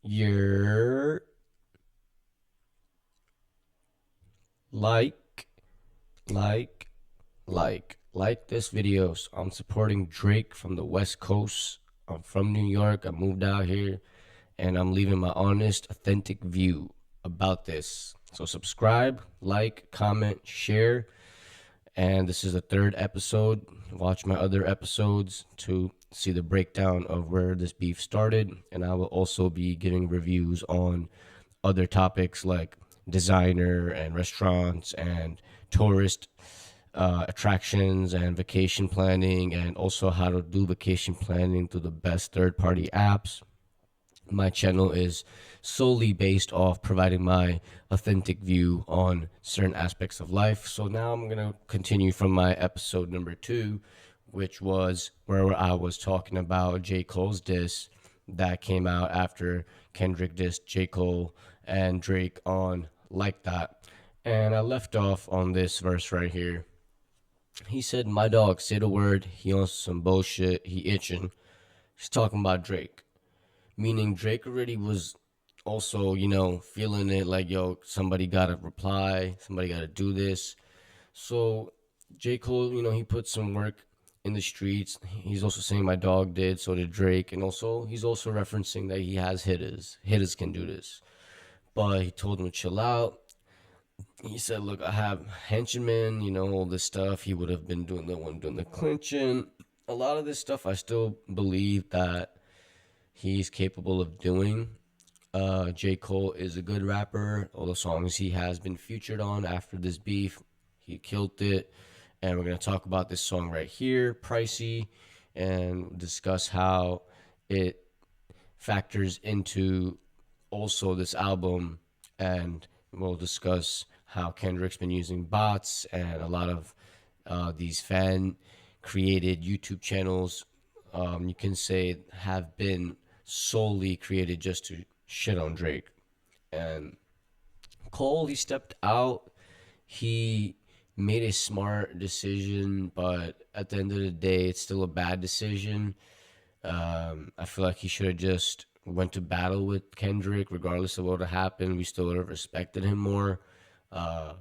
Your like, like, like this video. So I'm supporting Drake from the West Coast. I'm from New York. I moved out here and I'm leaving my honest, authentic view about this. So subscribe, like, comment, share. And this is the third episode. Watch my other episodes to see the breakdown of where this beef started. And I will also be giving reviews on other topics like designer and restaurants and tourist attractions and vacation planning, and also how to do vacation planning through the best third party apps. My channel is solely based off providing my authentic view on certain aspects of life. So now I'm going to continue from my episode number 2, which was where I was talking about J. Cole's diss that came out after Kendrick dissed J. Cole and Drake on Like That. And I left off on this verse right here. He said, "My dog, say the word. He on some bullshit. He itching." He's talking about Drake, meaning Drake already was also, feeling it like, yo, somebody gotta reply, somebody gotta do this. So J. Cole, he put some work in the streets. He's also saying my dog did, so did Drake, and also he's also referencing that he has hitters. Hitters can do this. But he told him to chill out. He said, "Look, I have henchmen, all this stuff." He would have been doing the one doing the clinching. A lot of this stuff I still believe that he's capable of doing. J. Cole is a good rapper. All the songs he has been featured on after this beef, he killed it. And we're going to talk about this song right here, Pricey, and discuss how it factors into also this album. And we'll discuss how Kendrick's been using bots and a lot of these fan created YouTube channels, you can say, have been solely created just to shit on Drake. And Cole, he stepped out. He made a smart decision, but at the end of the day, it's still a bad decision. I feel like he should have just went to battle with Kendrick, regardless of what would have happened. We still would have respected him more. Uh,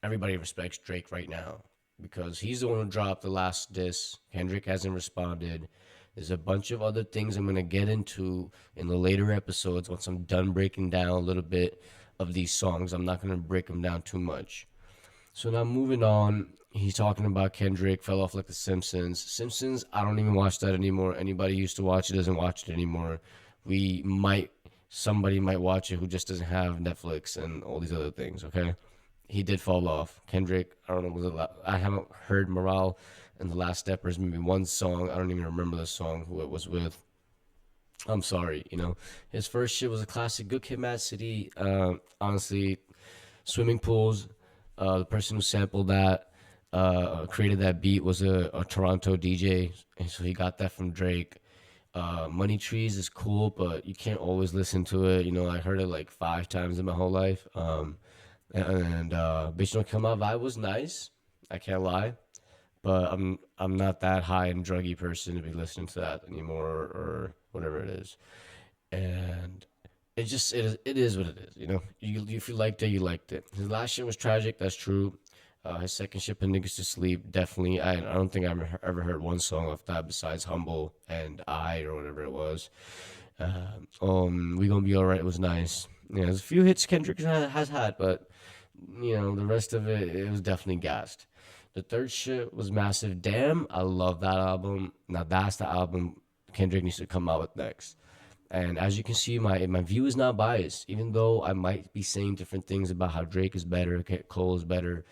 Everybody respects Drake right now because he's the one who dropped the last diss. Kendrick hasn't responded. There's a bunch of other things I'm going to get into in the later episodes once I'm done breaking down a little bit of these songs. I'm not going to break them down too much. So now moving on, he's talking about Kendrick fell off like the Simpsons. Simpsons, I don't even watch that anymore. Anybody who used to watch it doesn't watch it anymore. Somebody might watch it who just doesn't have Netflix and all these other things, okay? He did fall off. Kendrick, I don't know, I haven't heard Morale and the Last Steppers, maybe one song. I don't even remember the song, who it was with. I'm sorry, His first shit was a classic. Good Kid, Mad City. Honestly, swimming pools. The person who sampled that, created that beat, was a Toronto DJ, and so he got that from Drake. Money Trees is cool, but you can't always listen to it. I heard it like 5 times in my whole life. And Bitch Don't Kill My Vibe was nice. I can't lie, but I'm not that high and druggy person to be listening to that anymore, or whatever it is. And it is what it is. You if you liked it, you liked it. His last shit was tragic. That's true. His second shit, Put Niggas to Sleep, definitely. I don't think I've ever heard one song of that besides Humble and I, or whatever it was. We Gonna Be Alright was nice. Yeah, there's a few hits Kendrick has had, but the rest of it was definitely gassed. The third shit was massive. Damn, I love that album. Now that's the album Kendrick needs to come out with next. And as you can see, my view is not biased. Even though I might be saying different things about how Drake is better, Cole is better,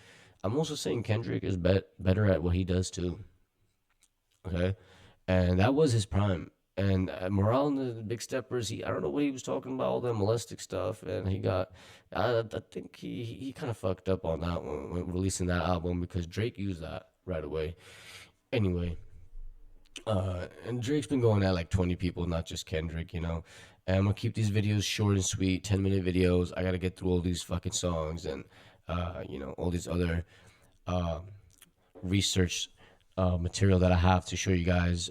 I'm also saying Kendrick is better at what he does too. Okay, and that was his prime. And Morale and the Big Steppers, I don't know what he was talking about, all that molestic stuff, and I think he kind of fucked up on that one when releasing that album, because Drake used that right away. Anyway, and Drake's been going at like 20 people, not just Kendrick, And I'm gonna keep these videos short and sweet, 10-minute videos. I gotta get through all these fucking songs and all these other uh, research material that I have to show you guys.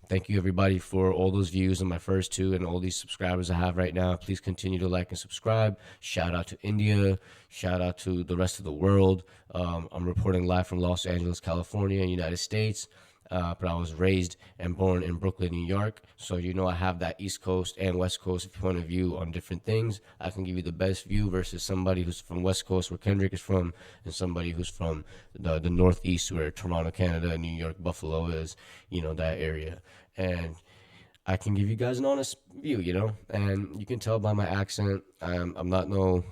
Thank you everybody for all those views on my first two and all these subscribers I have right now. Please continue to like and subscribe. Shout out to India. Shout out to the rest of the world. I'm reporting live from Los Angeles, California, United States. But I was raised and born in Brooklyn, New York. So, I have that East Coast and West Coast point of view on different things. I can give you the best view versus somebody who's from West Coast, where Kendrick is from, and somebody who's from the Northeast, where Toronto, Canada, New York, Buffalo is, that area. And I can give you guys an honest view, and you can tell by my accent, I'm not no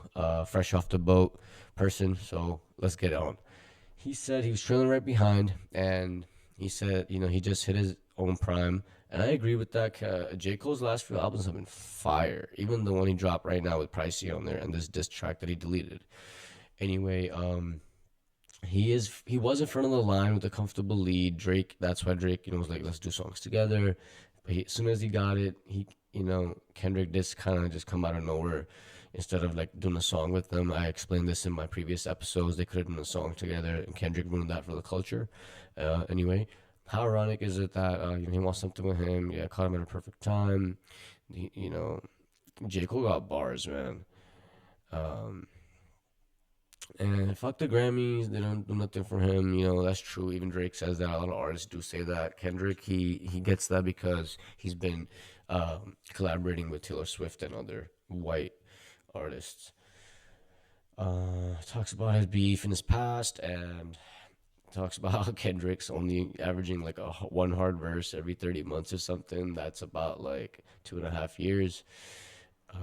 fresh off the boat person. So let's get on. He said he was trailing right behind, and he said, he just hit his own prime. And I agree with that. J. Cole's last few albums have been fire. Even the one he dropped right now with Pricey on there and this diss track that he deleted. Anyway, he was in front of the line with a comfortable lead. Drake, that's why Drake, was like, let's do songs together. But as soon as he got it, Kendrick just kind of just come out of nowhere. Instead of like doing a song with them, I explained this in my previous episodes. They could have done a song together, and Kendrick ruined that for the culture. Anyway, how ironic is it that he wants something with him? Yeah, caught him at a perfect time. J. Cole got bars, man. And fuck the Grammys, they don't do nothing for him. That's true. Even Drake says that. A lot of artists do say that. Kendrick, he gets that because he's been collaborating with Taylor Swift and other white artists. Talks about his beef in his past, and talks about how Kendrick's only averaging like one hard verse every 30 months or something. That's about like 2.5 years. If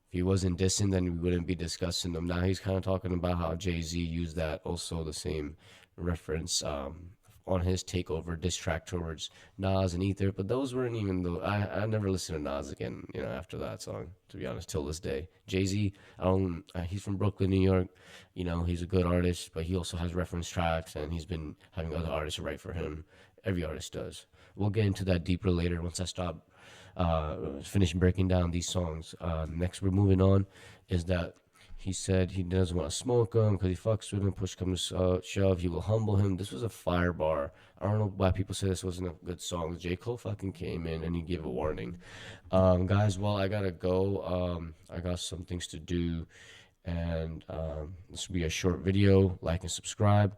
he wasn't dissing, then we wouldn't be discussing them. Now he's kind of talking about how Jay-Z used that, also the same reference on his takeover diss track towards Nas and Ether. But those weren't even I never listened to Nas again, after that song, to be honest, till this day. Jay-Z, he's from Brooklyn, New York. He's a good artist, but he also has reference tracks, and he's been having other artists write for him. Every artist does. We'll get into that deeper later once I stop finish breaking down these songs. Next, we're moving on, is that he said he doesn't want to smoke him because he fucks with him. Push comes to shove, he will humble him. This was a fire bar. I don't know why people say this wasn't a good song. J. Cole fucking came in and he gave a warning. Guys, well, I gotta go. I got some things to do, and this will be a short video. Like and subscribe.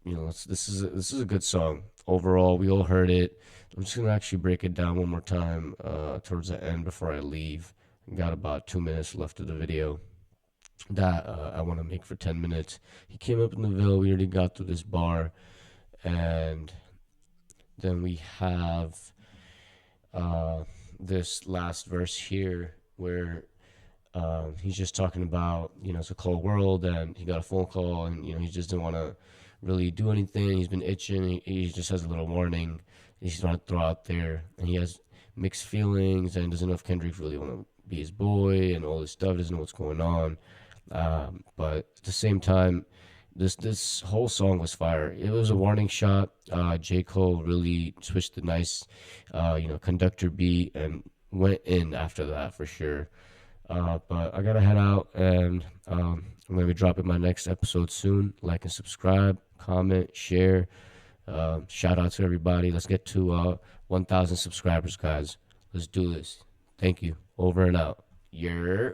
This is a good song overall. We all heard it. I'm just gonna actually break it down one more time towards the end before I leave. Got about 2 minutes left of the video that I want to make for 10 minutes. He came up in the Ville. We already got through this bar, and then we have this last verse here where he's just talking about it's a cold world, and he got a phone call, and he just didn't want to really do anything. He's been itching. He just has a little warning he's trying to throw out there, and he has mixed feelings and doesn't know if Kendrick really want to be his boy and all this stuff. Doesn't know what's going on, but at the same time, this whole song was fire. It was a warning shot. J. Cole really switched the nice conductor beat and went in after that for sure. But I gotta head out, and I'm gonna be dropping my next episode soon. Like and subscribe, comment, share. Shout out to everybody. Let's get to 1,000 subscribers, guys. Let's do this. Thank you. Over and out. Yeah.